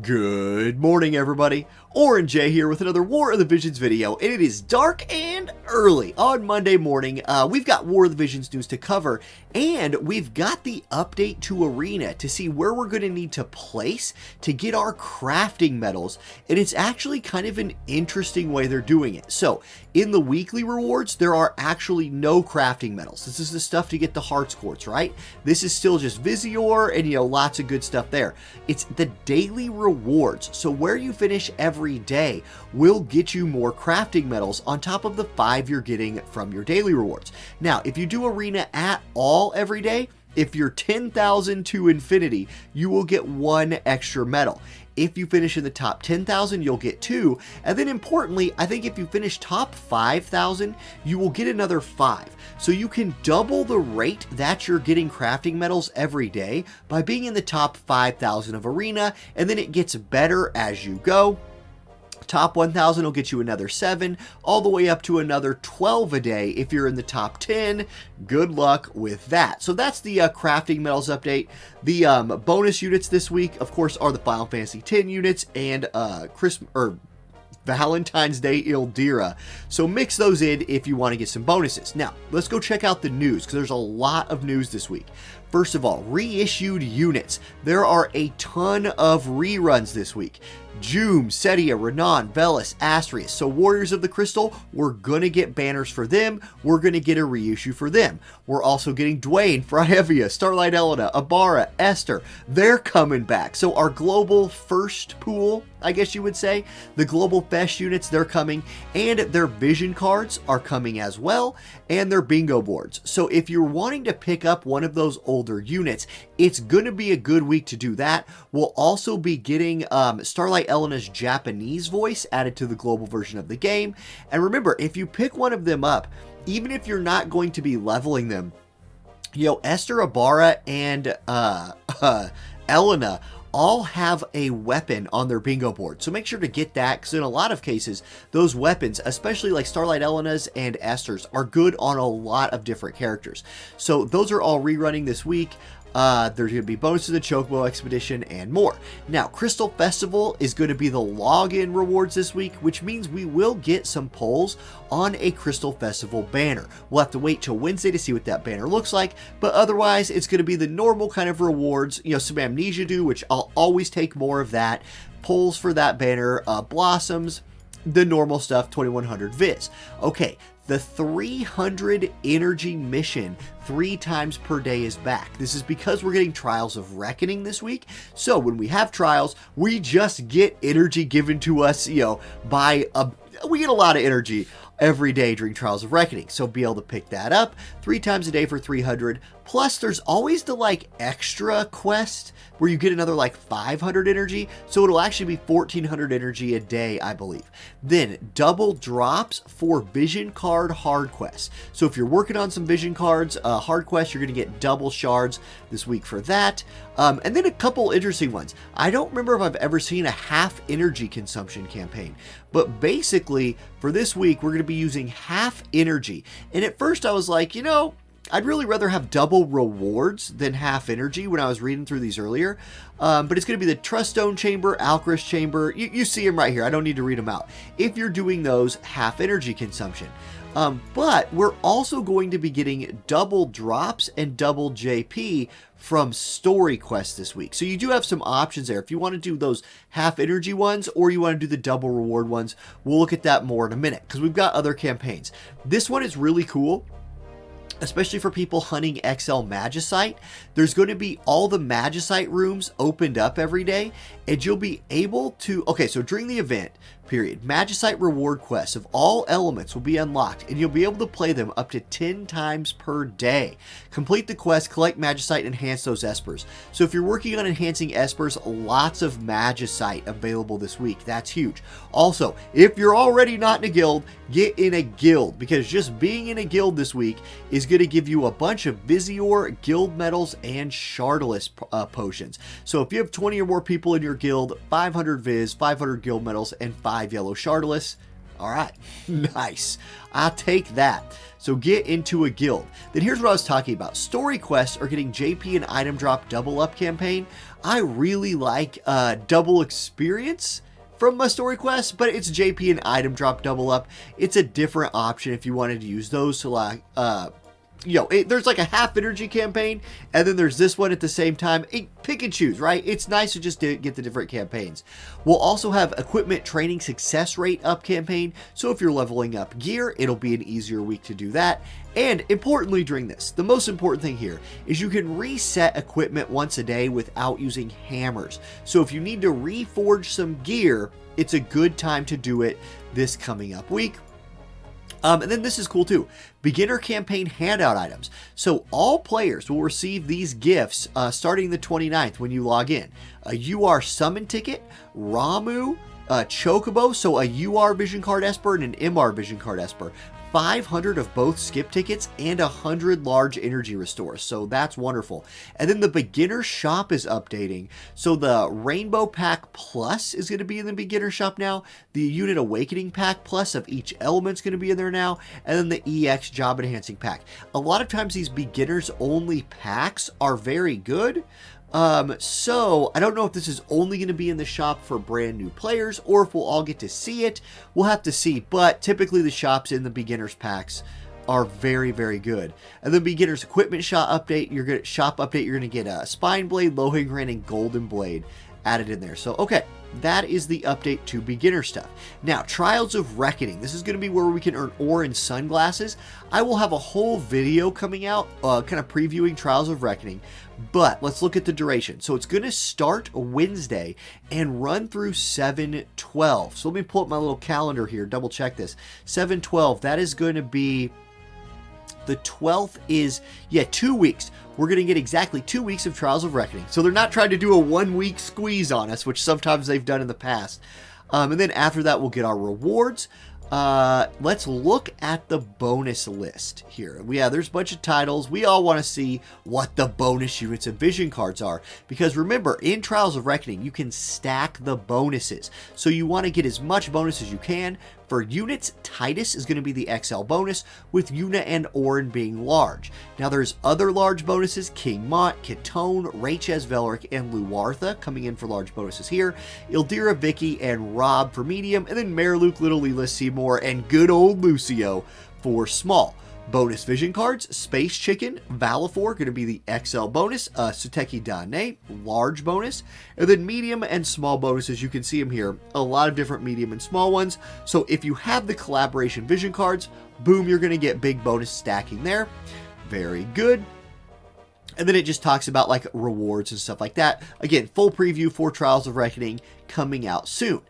Good morning, everybody. Orange J here with another War of the Visions video, and it is dark and early on Monday morning. We've got War of the Visions news to cover, and we've got the update to Arena to see where we're going to need to place to get our crafting medals, and it's actually kind of an interesting way they're doing it. So, in the weekly rewards, there are actually no crafting medals. This is the stuff to get the Hearts Quartz, right? This is still just Visior and, lots of good stuff there. It's the daily rewards, so where you finish every day will get you more crafting medals on top of the 5 you're getting from your daily rewards. Now, if you do Arena at all every day, if you're 10,000 to infinity, you will get 1 extra medal. If you finish in the top 10,000, you'll get 2. And then importantly, I think if you finish top 5,000, you will get another 5. So you can double the rate that you're getting crafting medals every day by being in the top 5,000 of Arena, and then it gets better as you go. Top 1,000 will get you another 7, all the way up to another 12 a day if you're in the top 10. Good luck with that. So that's the crafting medals update. The bonus units this week, of course, are the Final Fantasy X units and Valentine's Day Ildira. So mix those in if you want to get some bonuses. Now, let's go check out the news, because there's a lot of news this week. First of all, reissued units. There are a ton of reruns this week. Joom, Setia, Renan, Velis, Astrius. So Warriors of the Crystal, we're going to get banners for them. We're going to get a reissue for them. We're also getting Dwayne, Frahevia, Starlight Elena, Abara, Esther. They're coming back. So our global first pool, I guess you would say, the global fest units, they're coming. And their vision cards are coming as well. And their bingo boards. So if you're wanting to pick up one of those older units, it's going to be a good week to do that. We'll also be getting Starlight Elena's Japanese voice added to the global version of the game. And remember, if you pick one of them up, even if you're not going to be leveling them, Esther, Abara, and Elena all have a weapon on their bingo board. So make sure to get that, because in a lot of cases, those weapons, especially like Starlight Elena's and Esther's, are good on a lot of different characters. So those are all rerunning this week. There's going to be bonuses to the Chocobo Expedition and more. Now, Crystal Festival is going to be the login rewards this week, which means we will get some polls on a Crystal Festival banner. We'll have to wait till Wednesday to see what that banner looks like, but otherwise, it's going to be the normal kind of rewards. Some Amnesia do, which I'll always take more of that. Polls for that banner, Blossoms, the normal stuff, 2100 Viz. Okay. The 300 energy mission 3 times per day is back. This is because we're getting Trials of Reckoning this week. So when we have trials, we just get energy given to us, we get a lot of energy every day during Trials of Reckoning. So be able to pick that up 3 times a day for 300. Plus, there's always the extra quest where you get another 500 energy. So it'll actually be 1400 energy a day, I believe. Then double drops for vision card hard quests. So if you're working on some vision cards, hard quests, you're going to get double shards this week for that. And then a couple interesting ones. I don't remember if I've ever seen a half energy consumption campaign, but basically for this week, we're going to be using half energy. And at first I was like, I'd really rather have double rewards than half energy when I was reading through these earlier. But it's going to be the Trust Stone Chamber, Alchemist Chamber. You see them right here. I don't need to read them out. If you're doing those, half energy consumption. But we're also going to be getting double drops and double JP from story quests this week. So you do have some options there. If you want to do those half energy ones or you want to do the double reward ones, we'll look at that more in a minute, because we've got other campaigns. This one is really cool, especially for people hunting XL Magicite. There's going to be all the Magicite rooms opened up every day, and you'll be able to, so during the event period, Magicite reward quests of all elements will be unlocked, and you'll be able to play them up to 10 times per day. Complete the quest, collect Magicite, and enhance those Espers. So if you're working on enhancing Espers, lots of Magicite available this week. That's huge. Also, if you're already not in a guild, get in a guild, because just being in a guild this week is going to give you a bunch of Visior, guild medals, and Shardless potions. So if you have 20 or more people in your guild, 500 Viz, 500 guild medals, and 5 yellow Shardless, All right, nice. I'll take that. So get into a guild. Then here's what I was talking about. Story quests are getting JP and item drop double up campaign. I really like double experience from my story quest, but it's JP and item drop double up. It's a different option if you wanted to use those to like, there's like a half energy campaign, and then there's this one at the same time. Pick and choose, right? It's nice to just get the different campaigns. We'll also have equipment training success rate up campaign. So if you're leveling up gear, it'll be an easier week to do that. And importantly during this, the most important thing here is you can reset equipment once a day without using hammers. So if you need to reforge some gear, it's a good time to do it this coming up week. And then this is cool too. Beginner campaign handout items. So all players will receive these gifts starting the 29th when you log in. A UR summon ticket, Ramu, Chocobo, so a UR vision card Esper and an MR vision card Esper. 500 of both skip tickets and 100 large energy restores. So that's wonderful. And then the beginner shop is updating. So the Rainbow Pack Plus is going to be in the beginner shop now. The Unit Awakening Pack Plus of each element's going to be in there now. And then the EX Job Enhancing Pack. A lot of times these beginners only packs are very good. So I don't know if this is only going to be in the shop for brand new players or if we'll all get to see it. We'll have to see, but typically the shops in the beginners packs are very, very good. And the beginners equipment shop update, you're going to get a spine blade, low-hanging granite, and golden blade added in there. So, okay. That is the update to beginner stuff. Now, Trials of Reckoning. This is going to be where we can earn ore and sunglasses. I will have a whole video coming out kind of previewing Trials of Reckoning. But let's look at the duration. So it's going to start Wednesday and run through 7/12. So let me pull up my little calendar here, double check this. 7/12, that is going to be... The 12th is, 2 weeks. We're going to get exactly 2 weeks of Trials of Reckoning. So they're not trying to do a 1 week squeeze on us, which sometimes they've done in the past. And then after that, we'll get our rewards. Let's look at the bonus list here. There's a bunch of titles. We all want to see what the bonus units and vision cards are. Because remember, in Trials of Reckoning, you can stack the bonuses. So you want to get as much bonus as you can. For units, Titus is going to be the XL bonus, with Una and Orin being large. Now there's other large bonuses, King Mont, Kitone, Rachez Velric, and Luartha coming in for large bonuses here. Ildira, Vicky, and Rob for medium, and then Mayor Luke, Little Leela, Seymour, and good old Lucio for small. Bonus vision cards, Space Chicken, Valifor, going to be the XL bonus, Suteki Dane, large bonus, and then medium and small bonuses. You can see them here, a lot of different medium and small ones. So if you have the collaboration vision cards, boom, you're going to get big bonus stacking there. Very good. And then it just talks about like rewards and stuff like that. Again, full preview for Trials of Reckoning coming out soon.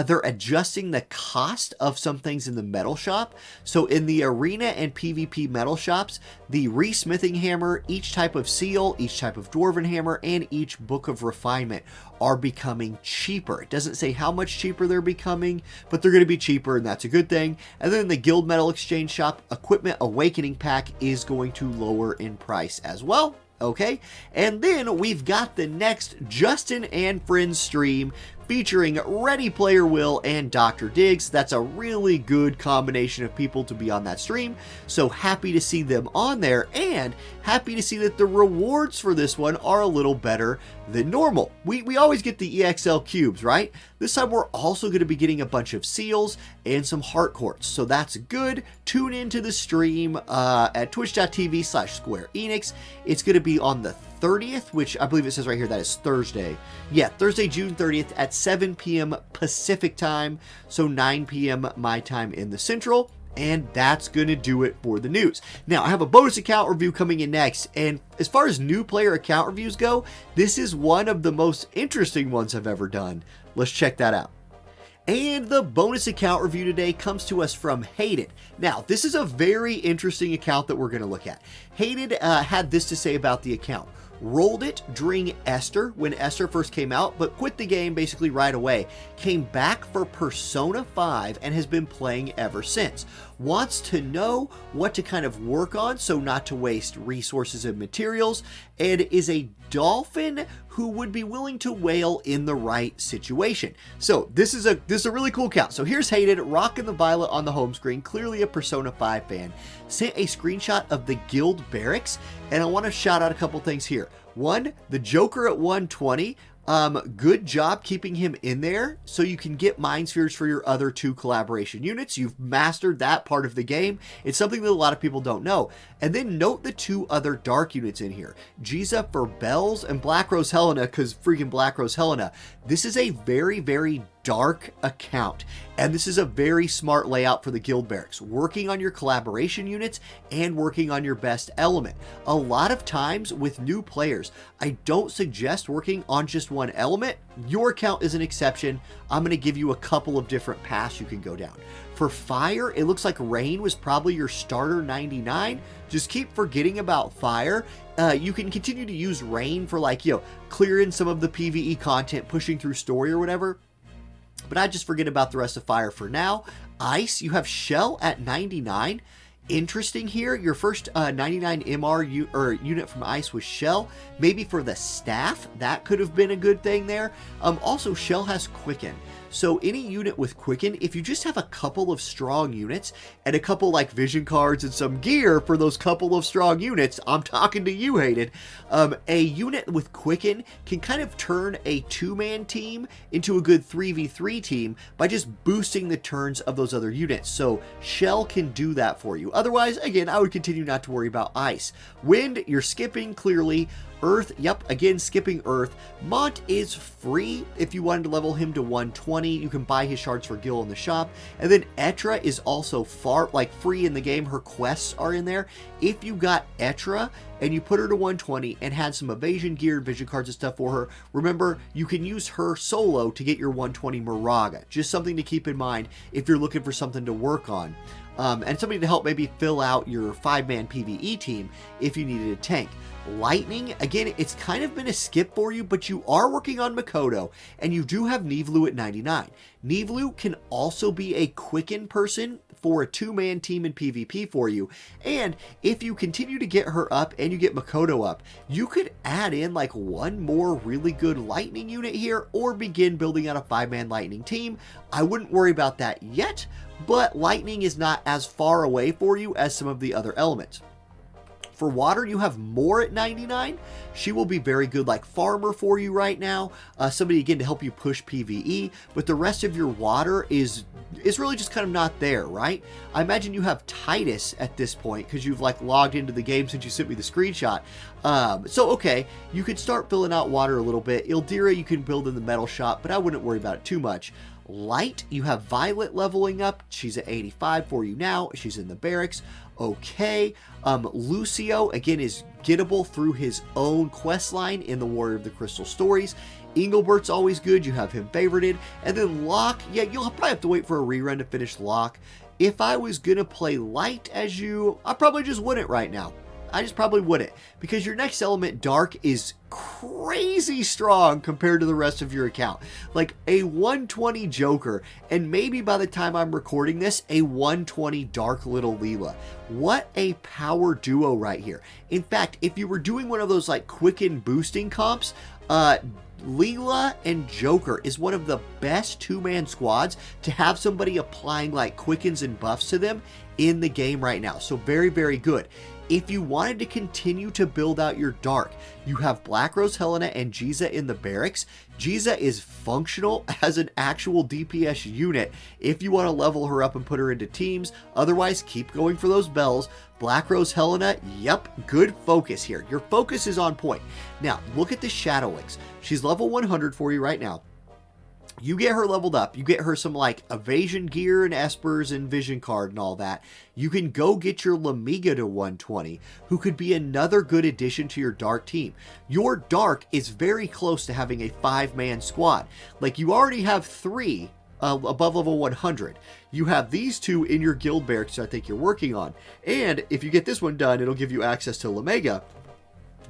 They're adjusting the cost of some things in the metal shop. So in the arena and PvP metal shops, the resmithing hammer, each type of seal, each type of dwarven hammer, and each book of refinement are becoming cheaper. It doesn't say how much cheaper they're becoming, but they're going to be cheaper, and that's a good thing. And then the guild metal exchange shop, equipment awakening pack is going to lower in price as well. Okay, and then we've got the next Justin and Friends stream featuring Ready Player Will and Dr. Diggs. That's a really good combination of people to be on that stream, so happy to see them on there, and happy to see that the rewards for this one are a little better than normal. We always get the EXL cubes, right? This time we're also going to be getting a bunch of seals and some heart quartz, so that's good. Tune into the stream at twitch.tv/Square Enix. It's going to be on the 30th, which I believe it says right here that is Thursday. Yeah, Thursday, June 30th at 7 p.m. Pacific time, so 9 p.m. my time in the Central. And that's going to do it for the news. Now, I have a bonus account review coming in next, and as far as new player account reviews go, this is one of the most interesting ones I've ever done. Let's check that out. And the bonus account review today comes to us from Hated. Now, this is a very interesting account that we're going to look at. Hated had this to say about the account. Rolled it during Esther, when Esther first came out, but quit the game basically right away. Came back for Persona 5 and has been playing ever since. wants to know what to kind of work on so not to waste resources and materials, and is a dolphin who would be willing to whale in the right situation. So this is a really cool count. So here's Hated, rocking the violet on the home screen, clearly a Persona 5 fan. Sent a screenshot of the guild barracks, and I want to shout out a couple things here. One, the Joker at 120. Good job keeping him in there so you can get Mind Spheres for your other 2 collaboration units. You've mastered that part of the game. It's something that a lot of people don't know. And then note the 2 other dark units in here. Giza for Bells and Black Rose Helena, because freaking Black Rose Helena. This is a very, very dark account, and this is a very smart layout for the guild barracks, working on your collaboration units and working on your best element. A lot of times with new players, I don't suggest working on just one element. Your account is an exception. I'm going to give you a couple of different paths you can go down. For fire, it looks like rain was probably your starter 99. Just keep forgetting about fire. You can continue to use rain for, like, clearing some of the PvE content, pushing through story or whatever. But I just forget about the rest of fire for now. Ice, you have Shell at 99. Interesting here, your first 99 MR unit from Ice was Shell. Maybe for the staff, that could have been a good thing there. Also, Shell has Quicken. So any unit with Quicken, if you just have a couple of strong units and a couple like vision cards and some gear for those couple of strong units, I'm talking to you, Hated. A unit with Quicken can kind of turn a 2-man team into a good 3v3 team by just boosting the turns of those other units. So Shell can do that for you. Otherwise, again, I would continue not to worry about Ice. Wind, you're skipping clearly. Earth, yep, again, skipping Earth. Mont is free if you wanted to level him to 120. You can buy his shards for Gil in the shop. And then Etra is also free in the game. Her quests are in there. If you got Etra and you put her to 120 and had some evasion gear and vision cards and stuff for her, remember, you can use her solo to get your 120 Moraga. Just something to keep in mind if you're looking for something to work on. And somebody to help maybe fill out your 5-man PvE team if you needed a tank. Lightning, again, it's kind of been a skip for you, but you are working on Makoto, and you do have Nivlu at 99. Nivlu can also be a Quicken person for a 2-man team in PvP for you, and if you continue to get her up and you get Makoto up, you could add in like one more really good Lightning unit here, or begin building out a 5-man Lightning team. I wouldn't worry about that yet, but Lightning is not as far away for you as some of the other elements. For water, you have More at 99. She will be very good like farmer for you right now. Somebody, again, to help you push PvE. But the rest of your water is really just kind of not there, right? I imagine you have Titus at this point because you've like logged into the game since you sent me the screenshot. So, okay, you could start filling out water a little bit. Ildira, you can build in the metal shop, but I wouldn't worry about it too much. Light, you have Violet leveling up. She's at 85 for you now. She's in the barracks. Okay. Lucio, again, is gettable through his own quest line in the Warrior of the Crystal stories. Engelbert's always good. You have him favorited. And then Locke, yeah, you'll probably have to wait for a rerun to finish Locke. If I was going to play Light as you, I probably just wouldn't right now. I just probably wouldn't, because your next element, Dark, is crazy strong compared to the rest of your account. Like a 120 Joker, and maybe by the time I'm recording this, a 120 Dark Little Leela. What a power duo right here. In fact, if you were doing one of those like Quicken boosting comps, Leela and Joker is one of the best 2-man squads to have somebody applying like quickens and buffs to them in the game right now. So very, very good. If you wanted to continue to build out your Dark, you have Black Rose Helena and Giza in the barracks. Giza is functional as an actual DPS unit if you want to level her up and put her into teams. Otherwise, keep going for those bells. Black Rose Helena, yep, good focus here. Your focus is on point. Now, look at the Shadowlings. She's level 100 for you right now. You get her leveled up, you get her some like evasion gear and espers and vision card and all that. You can go get your Lamiga to 120, who could be another good addition to your Dark team. Your Dark is very close to having a 5-man squad. Like, you already have 3 above level 100. You have these 2 in your guild barracks I think you're working on. And if you get this one done, it'll give you access to Lamega.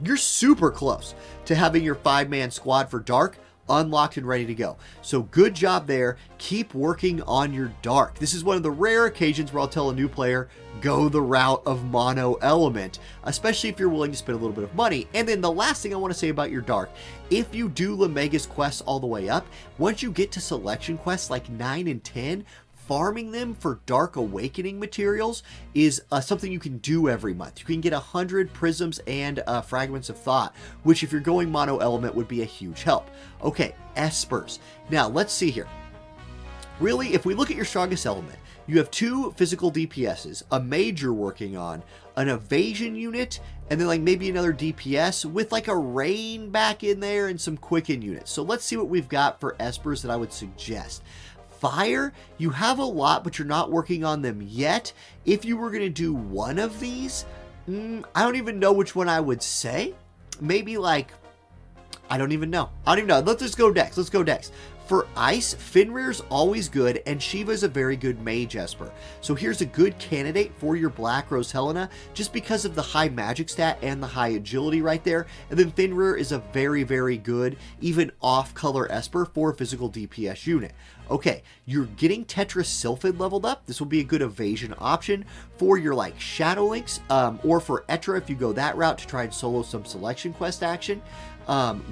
You're super close to having your 5-man squad for Dark unlocked and ready to go. So good job there. Keep working on your dark. This is one of the rare occasions where I'll tell a new player, go the route of mono element, especially if you're willing to spend a little bit of money. And then the last thing I want to say about your dark, if you do Lemega's quests all the way up, once you get to selection quests like 9 and 10, farming them for Dark Awakening materials is something you can do every month. You can get 100 prisms and fragments of thought, which if you're going mono element would be a huge help. Okay, espers. Now let's see here. Really, if we look at your strongest element, you have 2 physical DPSs, a mage you're working on, an evasion unit, and then like maybe another DPS with like a rain back in there and some quicken units. So let's see what we've got for espers that I would suggest. Fire, you have a lot, but you're not working on them yet. If you were going to do one of these, I don't even know which one I would say. Maybe like, I don't even know. Let's just go Dex. Let's go Dex. For Ice, Fenrir's always good, and Shiva's a very good mage esper. So here's a good candidate for your Black Rose Helena, just because of the high magic stat and the high agility right there. And then Fenrir is a very, very good, even off-color esper for a physical DPS unit. Okay, you're getting Tetris Sylphid leveled up. This will be a good evasion option for your like Shadow Links, or for Etra if you go that route to try and solo some selection quest action.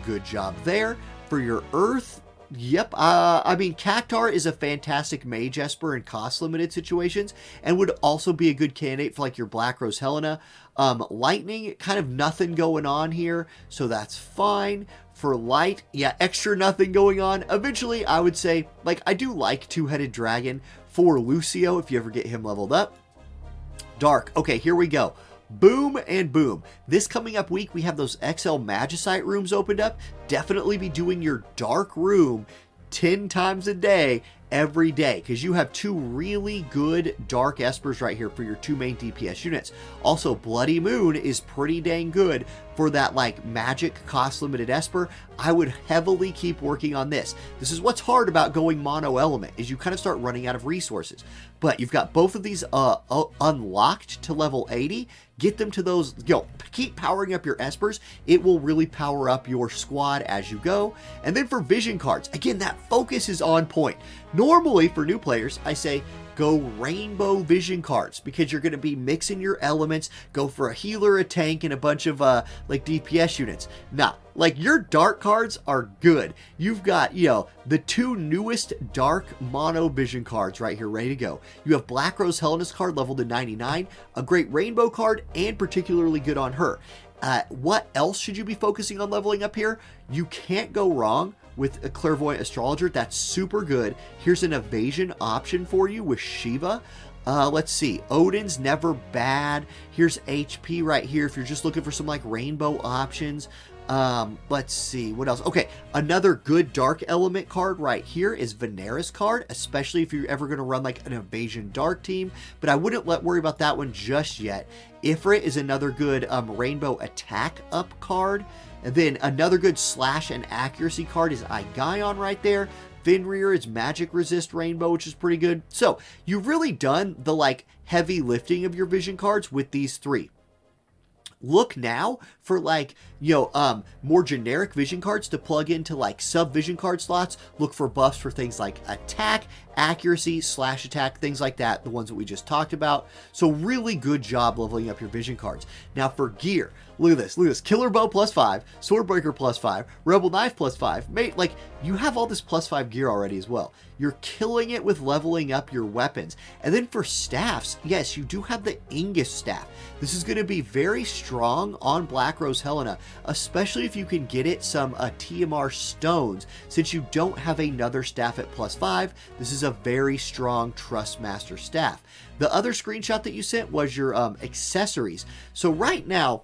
Good job there. For your Earth, yep, I mean, Cactar is a fantastic mage esper in cost limited situations and would also be a good candidate for like your Black Rose Helena. Lightning, kind of nothing going on here, so that's fine. For light, yeah, extra nothing going on. Eventually, I would say, like, I do like Two-Headed Dragon for Lucio if you ever get him leveled up. Dark, okay, here we go. Boom and boom. This coming up week, we have those XL Magicite rooms opened up. Definitely be doing your dark room 10 times a day, every day, because you have 2 really good dark espers right here for your 2 main DPS units. Also, Bloody Moon is pretty dang good for that like magic cost limited esper. I would heavily keep working on this. This is what's hard about going mono element, is you kind of start running out of resources. But you've got both of these unlocked to level 80. Get them to those, keep powering up your espers. It will really power up your squad as you go. And then for vision cards, again, that focus is on point. Normally for new players, I say go rainbow vision cards because you're going to be mixing your elements. Go for a healer, a tank, and a bunch of like DPS units. Nah, like your dark cards are good. You've got, the 2 newest dark mono vision cards right here ready to go. You have Black Rose Helena's card leveled to 99, a great rainbow card, and particularly good on her. What else should you be focusing on leveling up here? You can't go wrong with a Clairvoyant Astrologer. That's super good. Here's an evasion option for you with Shiva. Let's see. Odin's never bad. Here's HP right here if you're just looking for some like rainbow options. Let's see what else. Okay, another good dark element card right here is Venera's card, especially if you're ever going to run like an evasion dark team, but I wouldn't worry about that one just yet. Ifrit is another good rainbow attack up card. And then another good slash and accuracy card is Igaion right there. Fenrir is magic resist rainbow, which is pretty good. So you've really done the like heavy lifting of your vision cards with these 3. Look now for like, more generic vision cards to plug into like sub vision card slots. Look for buffs for things like attack, accuracy, slash attack, things like that, the ones that we just talked about. So really good job leveling up your vision cards. Now for gear, look at this. Killer Bow +5, Swordbreaker +5, Rebel Knife +5. Mate, like you have all this +5 gear already as well. You're killing it with leveling up your weapons. And then for staffs, yes, you do have the Ingus staff. This is going to be very strong on Black Rose Helena, especially if you can get it some TMR stones. Since you don't have another staff at +5, this is a very strong Trustmaster staff. The other screenshot that you sent was your accessories. So right now,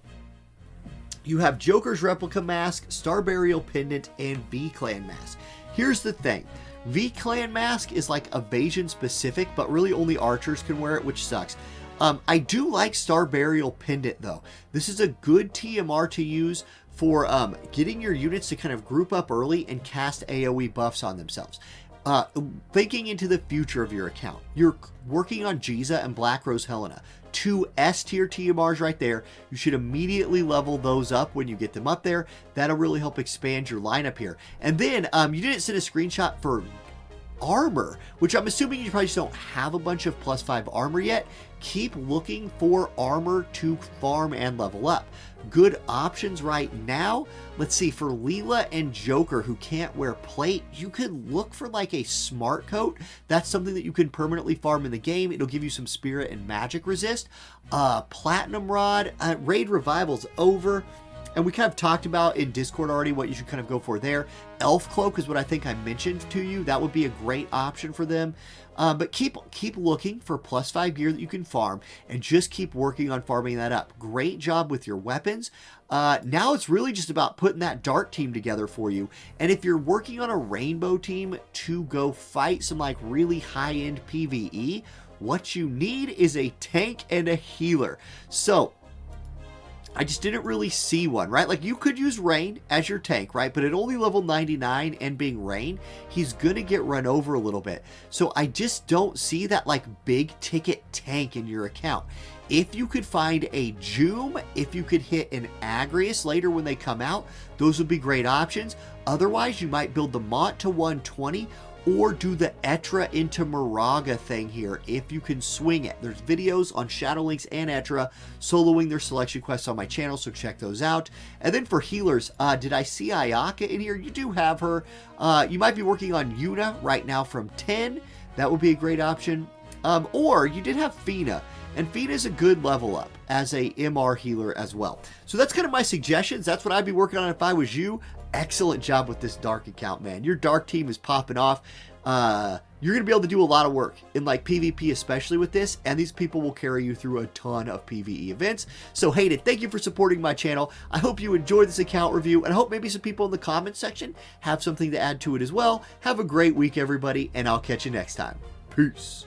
you have Joker's Replica Mask, Star Burial Pendant, and V-Clan Mask. Here's the thing. V-Clan Mask is like evasion specific, but really only archers can wear it, which sucks. I do like Star Burial Pendant though. This is a good TMR to use for getting your units to kind of group up early and cast AoE buffs on themselves. Thinking into the future of your account, you're working on Jiza and Black Rose Helena, 2 S tier TMRs right there. You should immediately level those up when you get them up there. That'll really help expand your lineup here. And then you didn't send a screenshot for armor, which I'm assuming you probably just don't have a bunch of +5 armor yet. Keep looking for armor to farm and level up. Good options right now. Let's see, for Leela and Joker who can't wear plate, you could look for like a smart coat. That's something that you can permanently farm in the game. It'll give you some spirit and magic resist. Platinum Rod, Raid Revival's over. And we kind of talked about in Discord already what you should kind of go for there. Elf Cloak is what I think I mentioned to you. That would be a great option for them. But keep looking for +5 gear that you can farm and just keep working on farming that up. Great job with your weapons. Now it's really just about putting that dark team together for you. And if you're working on a rainbow team to go fight some like really high-end PvE, what you need is a tank and a healer. So I just didn't really see one, right? Like, you could use Rain as your tank, right? But at only level 99 and being Rain, he's gonna get run over a little bit. So I just don't see that, like, big ticket tank in your account. If you could find a Joom, if you could hit an Agrius later when they come out, those would be great options. Otherwise, you might build the Mont to 120 or do the Etra into Moraga thing here if you can swing it. There's videos on Shadowlinks and Etra soloing their selection quests on my channel, so check those out. And then for healers, did I see Ayaka in here? You do have her. You might be working on Yuna right now from 10. That would be a great option. Or you did have Fina. And Fina is a good level up as a MR healer as well. So that's kind of my suggestions. That's what I'd be working on if I was you. Excellent job with this dark account, man. Your dark team is popping off. You're going to be able to do a lot of work in like PvP, especially with this, and these people will carry you through a ton of PvE events. So Hayden, thank you for supporting my channel. I hope you enjoyed this account review, and I hope maybe some people in the comments section have something to add to it as well. Have a great week, everybody, and I'll catch you next time. Peace.